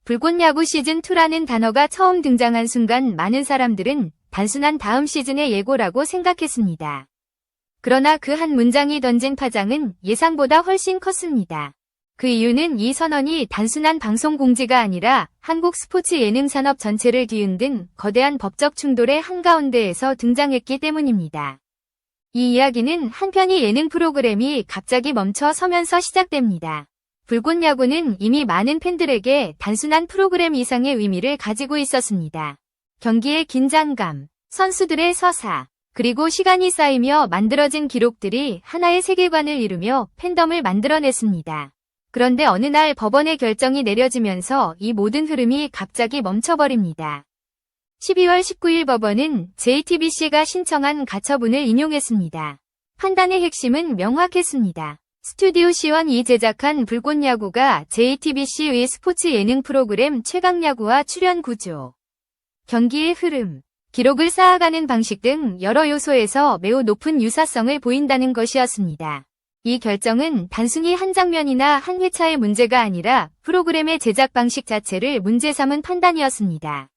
불꽃 야구 시즌2라는 단어가 처음 등장한 순간 많은 사람들은 단순한 다음 시즌의 예고라고 생각했습니다. 그러나 그 한 문장이 던진 파장은 예상보다 훨씬 컸습니다. 그 이유는 이 선언이 단순한 방송 공지가 아니라 한국 스포츠 예능 산업 전체를 뒤흔든 거대한 법적 충돌의 한가운데에서 등장했기 때문입니다. 이 이야기는 한 편의 예능 프로그램이 갑자기 멈춰 서면서 시작됩니다. 불꽃 야구는 이미 많은 팬들에게 단순한 프로그램 이상의 의미를 가지고 있었습니다. 경기의 긴장감, 선수들의 서사, 그리고 시간이 쌓이며 만들어진 기록들이 하나의 세계관을 이루며 팬덤을 만들어냈습니다. 그런데 어느 날 법원의 결정이 내려지면서 이 모든 흐름이 갑자기 멈춰버립니다. 12월 19일 법원은 JTBC가 신청한 가처분을 인용했습니다. 판단의 핵심은 명확했습니다. 스튜디오 C1이 제작한 불꽃 야구가 JTBC의 스포츠 예능 프로그램 최강야구와 출연 구조, 경기의 흐름, 기록을 쌓아가는 방식 등 여러 요소에서 매우 높은 유사성을 보인다는 것이었습니다. 이 결정은 단순히 한 장면이나 한 회차의 문제가 아니라 프로그램의 제작 방식 자체를 문제 삼은 판단이었습니다.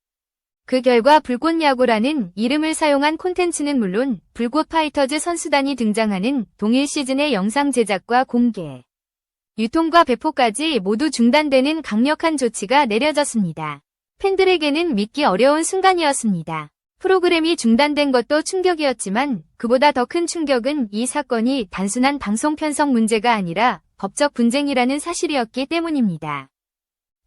그 결과 불꽃 야구라는 이름을 사용한 콘텐츠는 물론 불꽃 파이터즈 선수단이 등장하는 동일 시즌의 영상 제작과 공개, 유통과 배포까지 모두 중단되는 강력한 조치가 내려졌습니다. 팬들에게는 믿기 어려운 순간이었습니다. 프로그램이 중단된 것도 충격이었지만 그보다 더 큰 충격은 이 사건이 단순한 방송 편성 문제가 아니라 법적 분쟁이라는 사실이었기 때문입니다.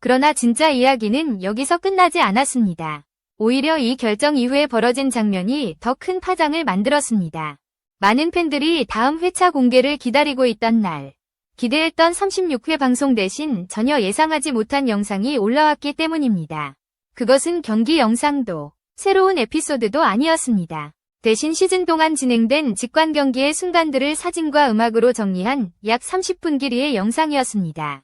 그러나 진짜 이야기는 여기서 끝나지 않았습니다. 오히려 이 결정 이후에 벌어진 장면이 더 큰 파장을 만들었습니다. 많은 팬들이 다음 회차 공개를 기다리고 있던 날, 기대했던 36회 방송 대신 전혀 예상하지 못한 영상이 올라왔기 때문입니다. 그것은 경기 영상도, 새로운 에피소드도 아니었습니다. 대신 시즌 동안 진행된 직관 경기의 순간들을 사진과 음악으로 정리한 약 30분 길이의 영상이었습니다.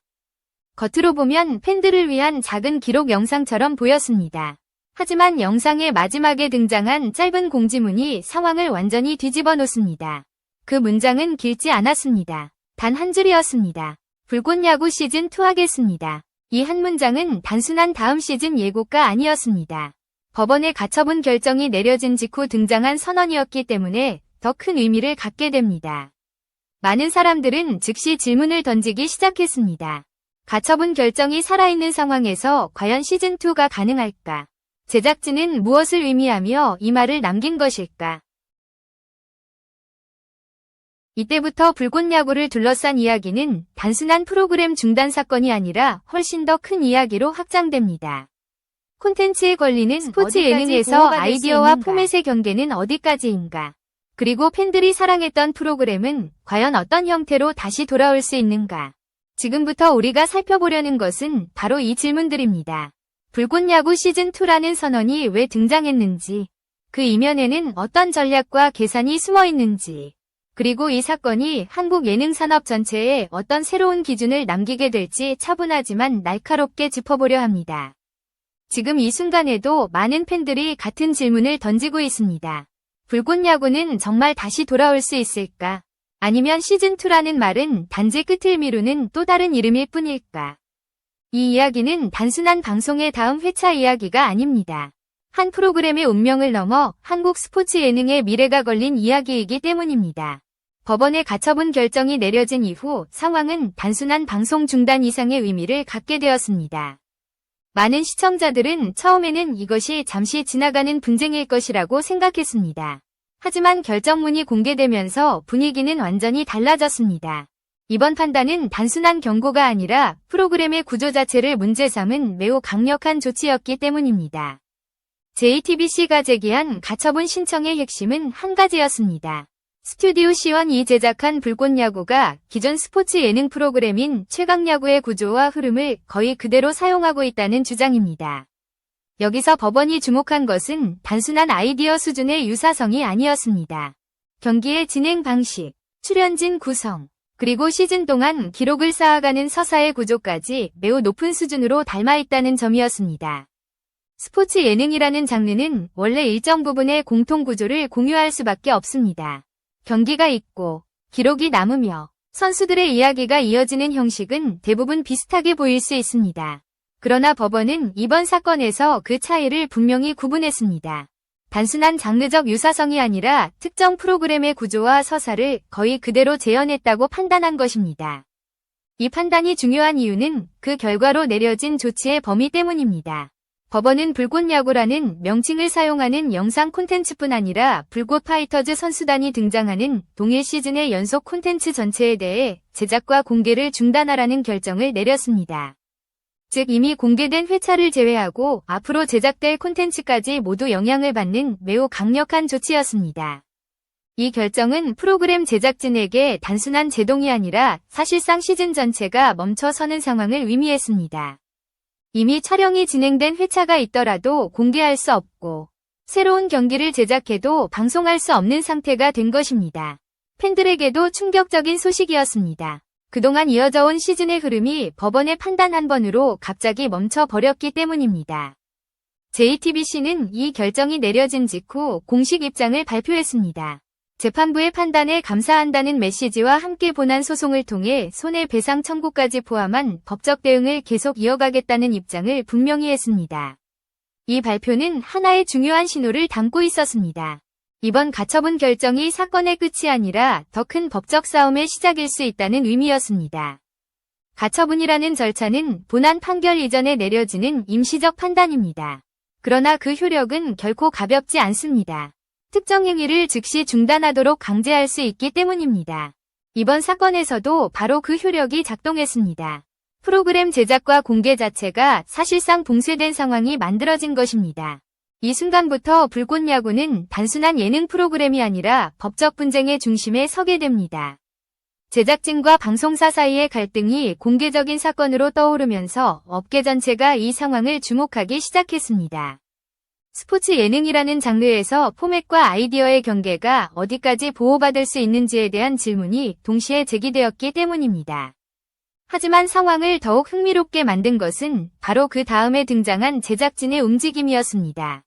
겉으로 보면 팬들을 위한 작은 기록 영상처럼 보였습니다. 하지만 영상의 마지막에 등장한 짧은 공지문이 상황을 완전히 뒤집어 놓습니다. 그 문장은 길지 않았습니다. 단 한 줄이었습니다. 불꽃 야구 시즌2 하겠습니다. 이 한 문장은 단순한 다음 시즌 예고가 아니었습니다. 법원의 가처분 결정이 내려진 직후 등장한 선언이었기 때문에 더 큰 의미를 갖게 됩니다. 많은 사람들은 즉시 질문을 던지기 시작했습니다. 가처분 결정이 살아있는 상황에서 과연 시즌2가 가능할까? 제작진은 무엇을 의미하며 이 말을 남긴 것일까? 이때부터 불꽃 야구를 둘러싼 이야기는 단순한 프로그램 중단 사건이 아니라 훨씬 더 큰 이야기로 확장됩니다. 콘텐츠의 권리는 스포츠 예능에서 아이디어와 포맷의 경계는 어디까지인가? 그리고 팬들이 사랑했던 프로그램은 과연 어떤 형태로 다시 돌아올 수 있는가? 지금부터 우리가 살펴보려는 것은 바로 이 질문들입니다. 불꽃 야구 시즌2라는 선언이 왜 등장했는지, 그 이면에는 어떤 전략과 계산이 숨어 있는지, 그리고 이 사건이 한국 예능 산업 전체에 어떤 새로운 기준을 남기게 될지 차분하지만 날카롭게 짚어보려 합니다. 지금 이 순간에도 많은 팬들이 같은 질문을 던지고 있습니다. 불꽃 야구는 정말 다시 돌아올 수 있을까? 아니면 시즌2라는 말은 단지 끝을 미루는 또 다른 이름일 뿐일까? 이 이야기는 단순한 방송의 다음 회차 이야기가 아닙니다. 한 프로그램의 운명을 넘어 한국 스포츠 예능의 미래가 걸린 이야기이기 때문입니다. 법원의 가처분 결정이 내려진 이후 상황은 단순한 방송 중단 이상의 의미를 갖게 되었습니다. 많은 시청자들은 처음에는 이것이 잠시 지나가는 분쟁일 것이라고 생각했습니다. 하지만 결정문이 공개되면서 분위기는 완전히 달라졌습니다. 이번 판단은 단순한 경고가 아니라 프로그램의 구조 자체를 문제 삼은 매우 강력한 조치였기 때문입니다. JTBC가 제기한 가처분 신청의 핵심은 한 가지였습니다. 스튜디오 C1이 제작한 불꽃 야구가 기존 스포츠 예능 프로그램인 최강야구의 구조와 흐름을 거의 그대로 사용하고 있다는 주장입니다. 여기서 법원이 주목한 것은 단순한 아이디어 수준의 유사성이 아니었습니다. 경기의 진행 방식, 출연진 구성, 그리고 시즌 동안 기록을 쌓아가는 서사의 구조까지 매우 높은 수준으로 닮아있다는 점이었습니다. 스포츠 예능이라는 장르는 원래 일정 부분의 공통 구조를 공유할 수밖에 없습니다. 경기가 있고 기록이 남으며 선수들의 이야기가 이어지는 형식은 대부분 비슷하게 보일 수 있습니다. 그러나 법원은 이번 사건에서 그 차이를 분명히 구분했습니다. 단순한 장르적 유사성이 아니라 특정 프로그램의 구조와 서사를 거의 그대로 재현했다고 판단한 것입니다. 이 판단이 중요한 이유는 그 결과로 내려진 조치의 범위 때문입니다. 법원은 불꽃야구라는 명칭을 사용하는 영상 콘텐츠뿐 아니라 불꽃 파이터즈 선수단이 등장하는 동일 시즌의 연속 콘텐츠 전체에 대해 제작과 공개를 중단하라는 결정을 내렸습니다. 즉 이미 공개된 회차를 제외하고 앞으로 제작될 콘텐츠까지 모두 영향을 받는 매우 강력한 조치였습니다. 이 결정은 프로그램 제작진에게 단순한 제동이 아니라 사실상 시즌 전체가 멈춰서는 상황을 의미했습니다. 이미 촬영이 진행된 회차가 있더라도 공개할 수 없고 새로운 경기를 제작해도 방송할 수 없는 상태가 된 것입니다. 팬들에게도 충격적인 소식이었습니다. 그동안 이어져 온 시즌의 흐름이 법원의 판단 한 번으로 갑자기 멈춰버렸기 때문입니다. JTBC는 이 결정이 내려진 직후 공식 입장을 발표했습니다. 재판부의 판단에 감사한다는 메시지와 함께 본안 소송을 통해 손해배상 청구까지 포함한 법적 대응을 계속 이어가겠다는 입장을 분명히 했습니다. 이 발표는 하나의 중요한 신호를 담고 있었습니다. 이번 가처분 결정이 사건의 끝이 아니라 더 큰 법적 싸움의 시작일 수 있다는 의미였습니다. 가처분이라는 절차는 본안 판결 이전에 내려지는 임시적 판단입니다. 그러나 그 효력은 결코 가볍지 않습니다. 특정 행위를 즉시 중단하도록 강제할 수 있기 때문입니다. 이번 사건에서도 바로 그 효력이 작동했습니다. 프로그램 제작과 공개 자체가 사실상 봉쇄된 상황이 만들어진 것입니다. 이 순간부터 불꽃야구는 단순한 예능 프로그램이 아니라 법적 분쟁의 중심에 서게 됩니다. 제작진과 방송사 사이의 갈등이 공개적인 사건으로 떠오르면서 업계 전체가 이 상황을 주목하기 시작했습니다. 스포츠 예능이라는 장르에서 포맷과 아이디어의 경계가 어디까지 보호받을 수 있는지에 대한 질문이 동시에 제기되었기 때문입니다. 하지만 상황을 더욱 흥미롭게 만든 것은 바로 그 다음에 등장한 제작진의 움직임이었습니다.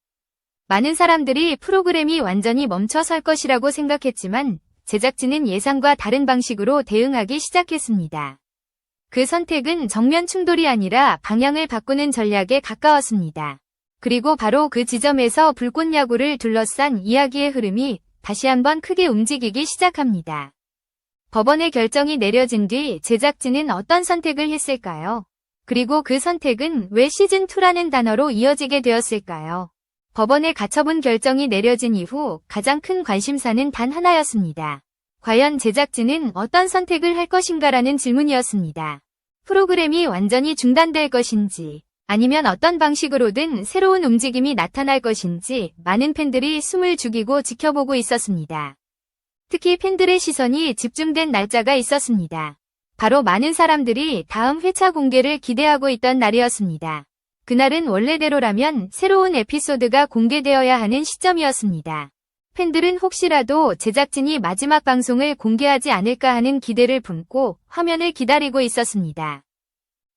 많은 사람들이 프로그램이 완전히 멈춰설 것이라고 생각했지만 제작진은 예상과 다른 방식으로 대응하기 시작했습니다. 그 선택은 정면 충돌이 아니라 방향을 바꾸는 전략에 가까웠습니다. 그리고 바로 그 지점에서 불꽃야구를 둘러싼 이야기의 흐름이 다시 한번 크게 움직이기 시작합니다. 법원의 결정이 내려진 뒤 제작진은 어떤 선택을 했을까요? 그리고 그 선택은 왜 시즌2라는 단어로 이어지게 되었을까요? 법원의 가처분 결정이 내려진 이후 가장 큰 관심사는 단 하나였습니다. 과연 제작진은 어떤 선택을 할 것인가라는 질문이었습니다. 프로그램이 완전히 중단될 것인지, 아니면 어떤 방식으로든 새로운 움직임이 나타날 것인지 많은 팬들이 숨을 죽이고 지켜보고 있었습니다. 특히 팬들의 시선이 집중된 날짜가 있었습니다. 바로 많은 사람들이 다음 회차 공개를 기대하고 있던 날이었습니다. 그날은 원래대로라면 새로운 에피소드가 공개되어야 하는 시점이었습니다. 팬들은 혹시라도 제작진이 마지막 방송을 공개하지 않을까 하는 기대를 품고 화면을 기다리고 있었습니다.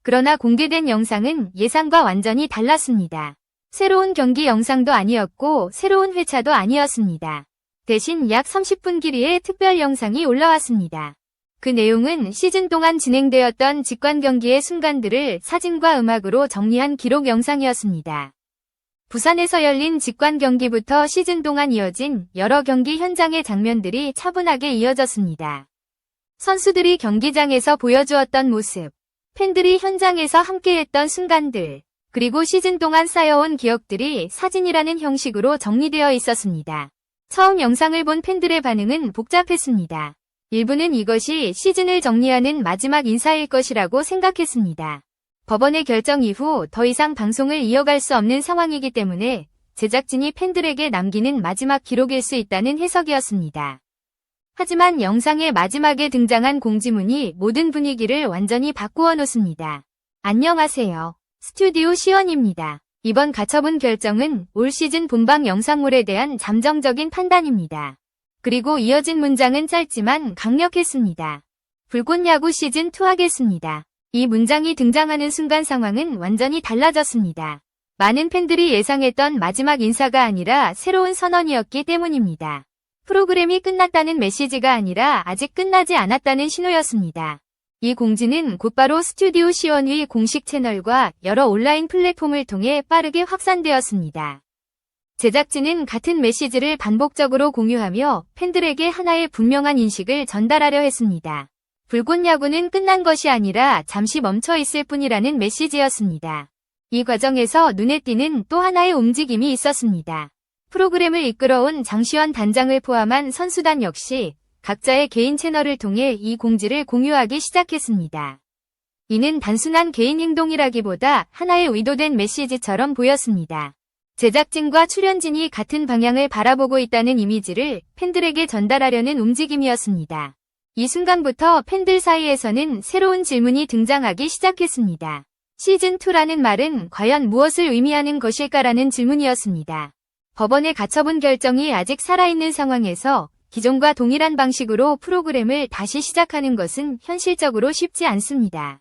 그러나 공개된 영상은 예상과 완전히 달랐습니다. 새로운 경기 영상도 아니었고 새로운 회차도 아니었습니다. 대신 약 30분 길이의 특별 영상이 올라왔습니다. 그 내용은 시즌 동안 진행되었던 직관 경기의 순간들을 사진과 음악으로 정리한 기록 영상이었습니다. 부산에서 열린 직관 경기부터 시즌 동안 이어진 여러 경기 현장의 장면들이 차분하게 이어졌습니다. 선수들이 경기장에서 보여주었던 모습, 팬들이 현장에서 함께했던 순간들, 그리고 시즌 동안 쌓여온 기억들이 사진이라는 형식으로 정리되어 있었습니다. 처음 영상을 본 팬들의 반응은 복잡했습니다. 일부는 이것이 시즌을 정리하는 마지막 인사일 것이라고 생각했습니다. 법원의 결정 이후 더 이상 방송을 이어갈 수 없는 상황이기 때문에 제작진이 팬들에게 남기는 마지막 기록일 수 있다는 해석이었습니다. 하지만 영상의 마지막에 등장한 공지문이 모든 분위기를 완전히 바꾸어 놓습니다. 안녕하세요. 스튜디오 시원입니다. 이번 가처분 결정은 올 시즌 본방 영상물에 대한 잠정적인 판단입니다. 그리고 이어진 문장은 짧지만 강력했습니다. 불꽃야구 시즌2 하겠습니다. 이 문장이 등장하는 순간 상황은 완전히 달라졌습니다. 많은 팬들이 예상했던 마지막 인사가 아니라 새로운 선언이었기 때문입니다. 프로그램이 끝났다는 메시지가 아니라 아직 끝나지 않았다는 신호였습니다. 이 공지는 곧바로 스튜디오 시원의 공식 채널과 여러 온라인 플랫폼을 통해 빠르게 확산되었습니다. 제작진은 같은 메시지를 반복적으로 공유하며 팬들에게 하나의 분명한 인식을 전달하려 했습니다. 불꽃 야구는 끝난 것이 아니라 잠시 멈춰 있을 뿐이라는 메시지였습니다. 이 과정에서 눈에 띄는 또 하나의 움직임이 있었습니다. 프로그램을 이끌어온 장시원 단장을 포함한 선수단 역시 각자의 개인 채널을 통해 이 공지를 공유하기 시작했습니다. 이는 단순한 개인 행동이라기보다 하나의 의도된 메시지처럼 보였습니다. 제작진과 출연진이 같은 방향을 바라보고 있다는 이미지를 팬들에게 전달하려는 움직임이었습니다. 이 순간부터 팬들 사이에서는 새로운 질문이 등장하기 시작했습니다. 시즌2라는 말은 과연 무엇을 의미하는 것일까라는 질문이었습니다. 법원의 가처분 결정이 아직 살아있는 상황에서 기존과 동일한 방식으로 프로그램을 다시 시작하는 것은 현실적으로 쉽지 않습니다.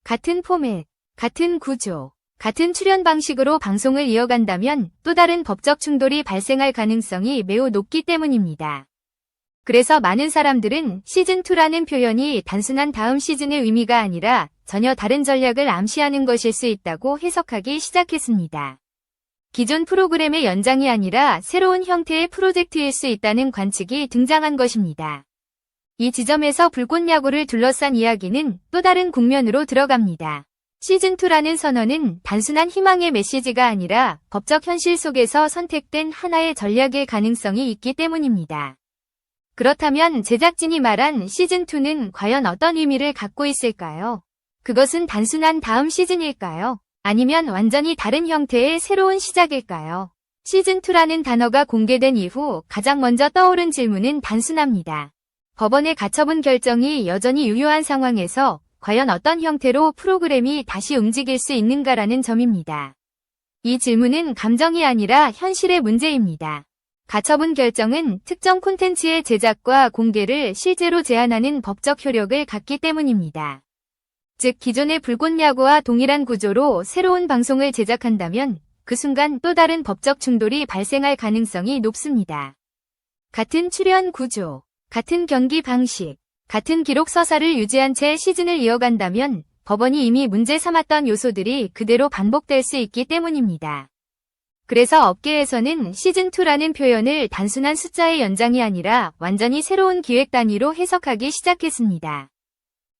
같은 포맷, 같은 구조, 같은 출연 방식으로 방송을 이어간다면 또 다른 법적 충돌이 발생할 가능성이 매우 높기 때문입니다. 그래서 많은 사람들은 시즌2라는 표현이 단순한 다음 시즌의 의미가 아니라 전혀 다른 전략을 암시하는 것일 수 있다고 해석하기 시작했습니다. 기존 프로그램의 연장이 아니라 새로운 형태의 프로젝트일 수 있다는 관측이 등장한 것입니다. 이 지점에서 불꽃 야구를 둘러싼 이야기는 또 다른 국면으로 들어갑니다. 시즌2라는 선언은 단순한 희망의 메시지가 아니라 법적 현실 속에서 선택된 하나의 전략일 가능성이 있기 때문입니다. 그렇다면 제작진이 말한 시즌2는 과연 어떤 의미를 갖고 있을까요? 그것은 단순한 다음 시즌일까요? 아니면 완전히 다른 형태의 새로운 시작일까요? 시즌2라는 단어가 공개된 이후 가장 먼저 떠오른 질문은 단순합니다. 법원의 가처분 결정이 여전히 유효한 상황에서 과연 어떤 형태로 프로그램이 다시 움직일 수 있는가라는 점입니다. 이 질문은 감정이 아니라 현실의 문제입니다. 가처분 결정은 특정 콘텐츠의 제작과 공개를 실제로 제한하는 법적 효력을 갖기 때문입니다. 즉 기존의 불꽃 야구와 동일한 구조로 새로운 방송을 제작한다면 그 순간 또 다른 법적 충돌이 발생할 가능성이 높습니다. 같은 출연 구조, 같은 경기 방식, 같은 기록 서사를 유지한 채 시즌을 이어간다면 법원이 이미 문제 삼았던 요소들이 그대로 반복될 수 있기 때문입니다. 그래서 업계에서는 시즌2라는 표현을 단순한 숫자의 연장이 아니라 완전히 새로운 기획 단위로 해석하기 시작했습니다.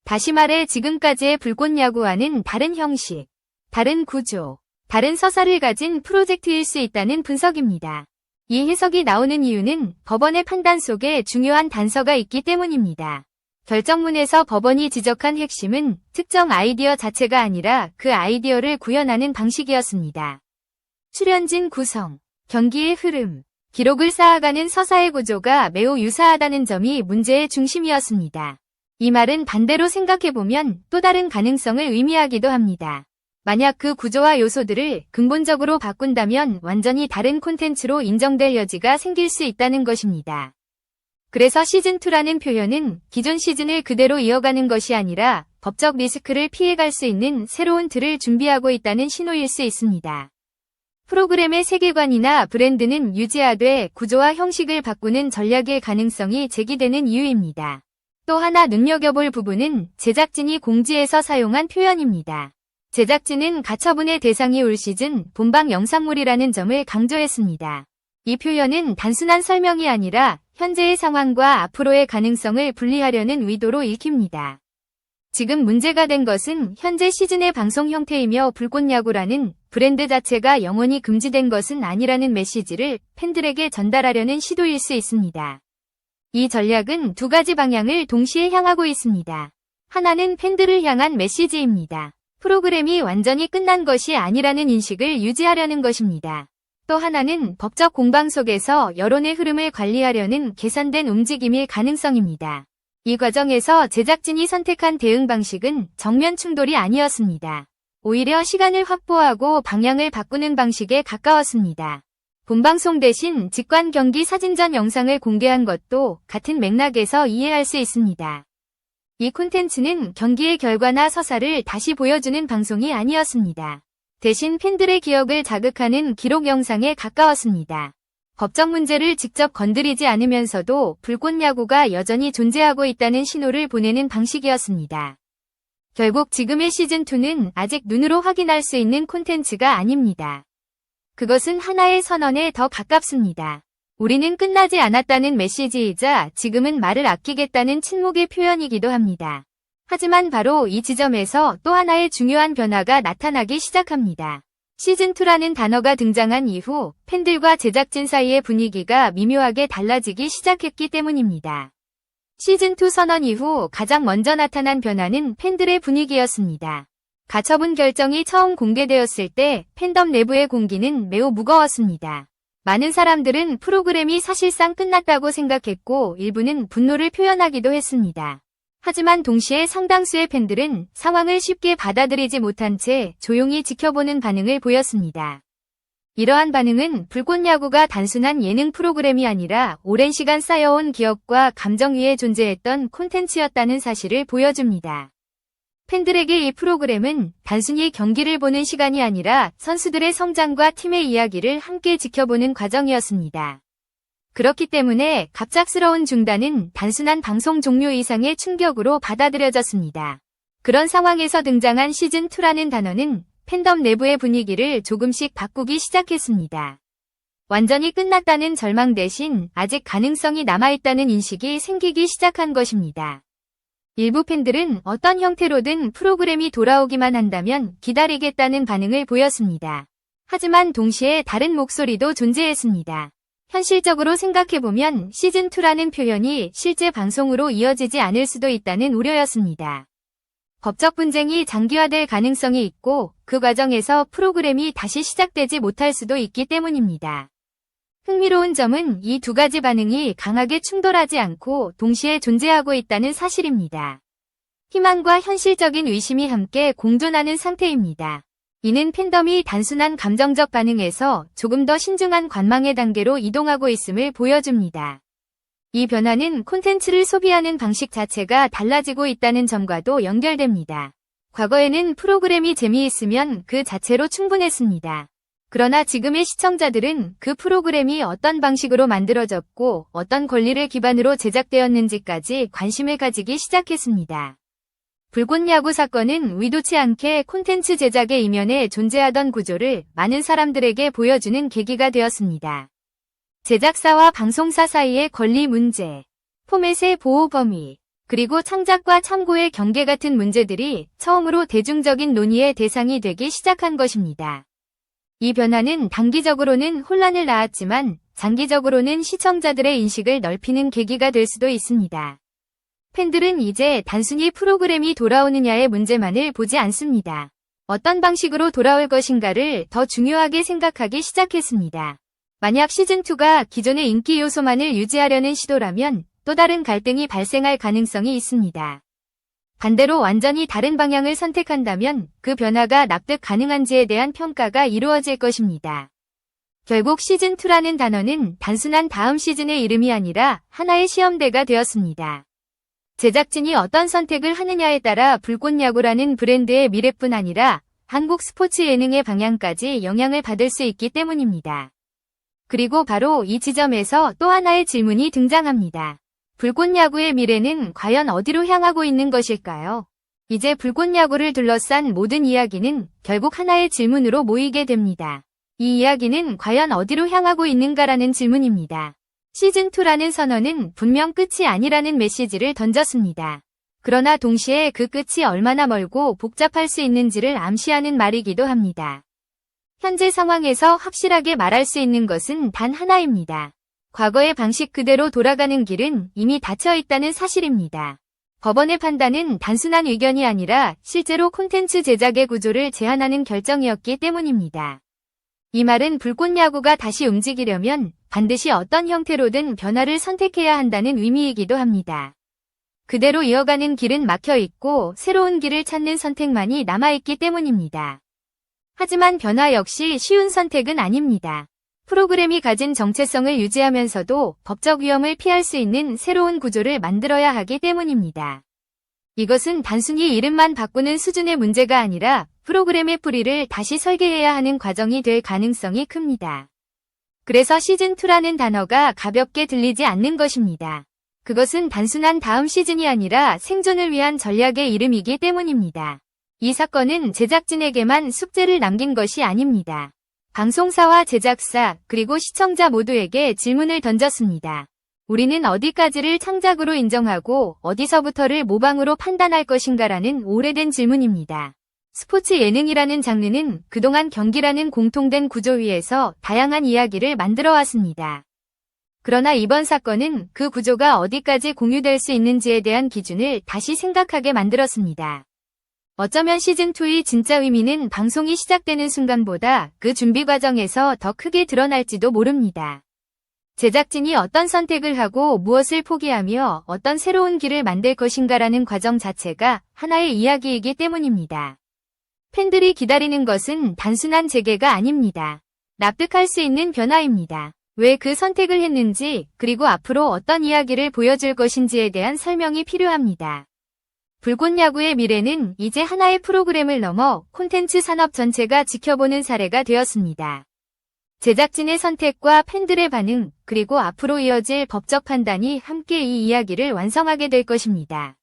다시 말해 지금까지의 불꽃 야구와는 다른 형식, 다른 구조, 다른 서사를 가진 프로젝트일 수 있다는 분석입니다. 이 해석이 나오는 이유는 법원의 판단 속에 중요한 단서가 있기 때문입니다. 결정문에서 법원이 지적한 핵심은 특정 아이디어 자체가 아니라 그 아이디어를 구현하는 방식이었습니다. 출연진 구성, 경기의 흐름, 기록을 쌓아가는 서사의 구조가 매우 유사하다는 점이 문제의 중심이었습니다. 이 말은 반대로 생각해보면 또 다른 가능성을 의미하기도 합니다. 만약 그 구조와 요소들을 근본적으로 바꾼다면 완전히 다른 콘텐츠로 인정될 여지가 생길 수 있다는 것입니다. 그래서 시즌2라는 표현은 기존 시즌을 그대로 이어가는 것이 아니라 법적 리스크를 피해갈 수 있는 새로운 틀을 준비하고 있다는 신호일 수 있습니다. 프로그램의 세계관이나 브랜드는 유지하되 구조와 형식을 바꾸는 전략의 가능성이 제기되는 이유입니다. 또 하나 눈여겨볼 부분은 제작진이 공지에서 사용한 표현입니다. 제작진은 가처분의 대상이 올 시즌 본방 영상물이라는 점을 강조했습니다. 이 표현은 단순한 설명이 아니라 현재의 상황과 앞으로의 가능성을 분리하려는 의도로 읽힙니다. 지금 문제가 된 것은 현재 시즌의 방송 형태이며 불꽃 야구라는 브랜드 자체가 영원히 금지된 것은 아니라는 메시지를 팬들에게 전달하려는 시도일 수 있습니다. 이 전략은 두 가지 방향을 동시에 향하고 있습니다. 하나는 팬들을 향한 메시지입니다. 프로그램이 완전히 끝난 것이 아니라는 인식을 유지하려는 것입니다. 또 하나는 법적 공방 속에서 여론의 흐름을 관리하려는 계산된 움직임일 가능성입니다. 이 과정에서 제작진이 선택한 대응 방식은 정면 충돌이 아니었습니다. 오히려 시간을 확보하고 방향을 바꾸는 방식에 가까웠습니다. 본방송 대신 직관 경기 사진전 영상을 공개한 것도 같은 맥락에서 이해할 수 있습니다. 이 콘텐츠는 경기의 결과나 서사를 다시 보여주는 방송이 아니었습니다. 대신 팬들의 기억을 자극하는 기록 영상에 가까웠습니다. 법적 문제를 직접 건드리지 않으면서도 불꽃 야구가 여전히 존재하고 있다는 신호를 보내는 방식이었습니다. 결국 지금의 시즌2는 아직 눈으로 확인할 수 있는 콘텐츠가 아닙니다. 그것은 하나의 선언에 더 가깝습니다. 우리는 끝나지 않았다는 메시지이자 지금은 말을 아끼겠다는 침묵의 표현이기도 합니다. 하지만 바로 이 지점에서 또 하나의 중요한 변화가 나타나기 시작합니다. 시즌2라는 단어가 등장한 이후 팬들과 제작진 사이의 분위기가 미묘하게 달라지기 시작했기 때문입니다. 시즌2 선언 이후 가장 먼저 나타난 변화는 팬들의 분위기였습니다. 가처분 결정이 처음 공개되었을 때 팬덤 내부의 공기는 매우 무거웠습니다. 많은 사람들은 프로그램이 사실상 끝났다고 생각했고 일부는 분노를 표현하기도 했습니다. 하지만 동시에 상당수의 팬들은 상황을 쉽게 받아들이지 못한 채 조용히 지켜보는 반응을 보였습니다. 이러한 반응은 불꽃야구가 단순한 예능 프로그램이 아니라 오랜 시간 쌓여온 기억과 감정 위에 존재했던 콘텐츠였다는 사실을 보여줍니다. 팬들에게 이 프로그램은 단순히 경기를 보는 시간이 아니라 선수들의 성장과 팀의 이야기를 함께 지켜보는 과정이었습니다. 그렇기 때문에 갑작스러운 중단은 단순한 방송 종료 이상의 충격으로 받아들여졌습니다. 그런 상황에서 등장한 시즌2라는 단어는 팬덤 내부의 분위기를 조금씩 바꾸기 시작했습니다. 완전히 끝났다는 절망 대신 아직 가능성이 남아있다는 인식이 생기기 시작한 것입니다. 일부 팬들은 어떤 형태로든 프로그램이 돌아오기만 한다면 기다리겠다는 반응을 보였습니다. 하지만 동시에 다른 목소리도 존재했습니다. 현실적으로 생각해보면 시즌2라는 표현이 실제 방송으로 이어지지 않을 수도 있다는 우려였습니다. 법적 분쟁이 장기화될 가능성이 있고 그 과정에서 프로그램이 다시 시작되지 못할 수도 있기 때문입니다. 흥미로운 점은 이 두 가지 반응이 강하게 충돌하지 않고 동시에 존재하고 있다는 사실입니다. 희망과 현실적인 의심이 함께 공존하는 상태입니다. 이는 팬덤이 단순한 감정적 반응에서 조금 더 신중한 관망의 단계로 이동하고 있음을 보여줍니다. 이 변화는 콘텐츠를 소비하는 방식 자체가 달라지고 있다는 점과도 연결됩니다. 과거에는 프로그램이 재미있으면 그 자체로 충분했습니다. 그러나 지금의 시청자들은 그 프로그램이 어떤 방식으로 만들어졌고 어떤 권리를 기반으로 제작되었는지까지 관심을 가지기 시작했습니다. 불꽃야구 사건은 의도치 않게 콘텐츠 제작의 이면에 존재하던 구조를 많은 사람들에게 보여주는 계기가 되었습니다. 제작사와 방송사 사이의 권리 문제, 포맷의 보호 범위, 그리고 창작과 참고의 경계 같은 문제들이 처음으로 대중적인 논의의 대상이 되기 시작한 것입니다. 이 변화는 단기적으로는 혼란을 낳았지만 장기적으로는 시청자들의 인식을 넓히는 계기가 될 수도 있습니다. 팬들은 이제 단순히 프로그램이 돌아오느냐의 문제만을 보지 않습니다. 어떤 방식으로 돌아올 것인가를 더 중요하게 생각하기 시작했습니다. 만약 시즌2가 기존의 인기 요소만을 유지하려는 시도라면 또 다른 갈등이 발생할 가능성이 있습니다. 반대로 완전히 다른 방향을 선택한다면 그 변화가 납득 가능한지에 대한 평가가 이루어질 것입니다. 결국 시즌2라는 단어는 단순한 다음 시즌의 이름이 아니라 하나의 시험대가 되었습니다. 제작진이 어떤 선택을 하느냐에 따라 불꽃야구라는 브랜드의 미래뿐 아니라 한국 스포츠 예능의 방향까지 영향을 받을 수 있기 때문입니다. 그리고 바로 이 지점에서 또 하나의 질문이 등장합니다. 불꽃야구의 미래는 과연 어디로 향하고 있는 것일까요? 이제 불꽃야구를 둘러싼 모든 이야기는 결국 하나의 질문으로 모이게 됩니다. 이 이야기는 과연 어디로 향하고 있는가라는 질문입니다. 시즌2라는 선언은 분명 끝이 아니라는 메시지를 던졌습니다. 그러나 동시에 그 끝이 얼마나 멀고 복잡할 수 있는지를 암시하는 말이기도 합니다. 현재 상황에서 확실하게 말할 수 있는 것은 단 하나입니다. 과거의 방식 그대로 돌아가는 길은 이미 닫혀 있다는 사실입니다. 법원의 판단은 단순한 의견이 아니라 실제로 콘텐츠 제작의 구조를 제한하는 결정이었기 때문입니다. 이 말은 불꽃야구가 다시 움직이려면 반드시 어떤 형태로든 변화를 선택해야 한다는 의미이기도 합니다. 그대로 이어가는 길은 막혀 있고 새로운 길을 찾는 선택만이 남아있기 때문입니다. 하지만 변화 역시 쉬운 선택은 아닙니다. 프로그램이 가진 정체성을 유지하면서도 법적 위험을 피할 수 있는 새로운 구조를 만들어야 하기 때문입니다. 이것은 단순히 이름만 바꾸는 수준의 문제가 아니라 프로그램의 뿌리를 다시 설계해야 하는 과정이 될 가능성이 큽니다. 그래서 시즌2라는 단어가 가볍게 들리지 않는 것입니다. 그것은 단순한 다음 시즌이 아니라 생존을 위한 전략의 이름이기 때문입니다. 이 사건은 제작진에게만 숙제를 남긴 것이 아닙니다. 방송사와 제작사, 그리고 시청자 모두에게 질문을 던졌습니다. 우리는 어디까지를 창작으로 인정하고 어디서부터를 모방으로 판단할 것인가라는 오래된 질문입니다. 스포츠 예능이라는 장르는 그동안 경기라는 공통된 구조 위에서 다양한 이야기를 만들어 왔습니다. 그러나 이번 사건은 그 구조가 어디까지 공유될 수 있는지에 대한 기준을 다시 생각하게 만들었습니다. 어쩌면 시즌2의 진짜 의미는 방송이 시작되는 순간보다 그 준비 과정에서 더 크게 드러날지도 모릅니다. 제작진이 어떤 선택을 하고 무엇을 포기하며 어떤 새로운 길을 만들 것인가라는 과정 자체가 하나의 이야기이기 때문입니다. 팬들이 기다리는 것은 단순한 재개가 아닙니다. 납득할 수 있는 변화입니다. 왜 그 선택을 했는지, 그리고 앞으로 어떤 이야기를 보여줄 것인지에 대한 설명이 필요합니다. 불꽃 야구의 미래는 이제 하나의 프로그램을 넘어 콘텐츠 산업 전체가 지켜보는 사례가 되었습니다. 제작진의 선택과 팬들의 반응, 그리고 앞으로 이어질 법적 판단이 함께 이 이야기를 완성하게 될 것입니다.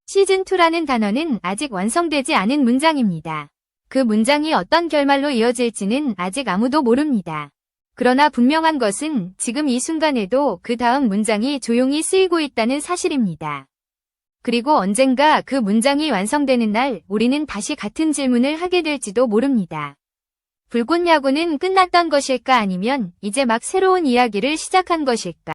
시즌2라는 단어는 아직 완성되지 않은 문장입니다. 그 문장이 어떤 결말로 이어질지는 아직 아무도 모릅니다. 그러나 분명한 것은 지금 이 순간에도 그 다음 문장이 조용히 쓰이고 있다는 사실입니다. 그리고 언젠가 그 문장이 완성되는 날 우리는 다시 같은 질문을 하게 될지도 모릅니다. 불꽃 야구는 끝났던 것일까 아니면 이제 막 새로운 이야기를 시작한 것일까?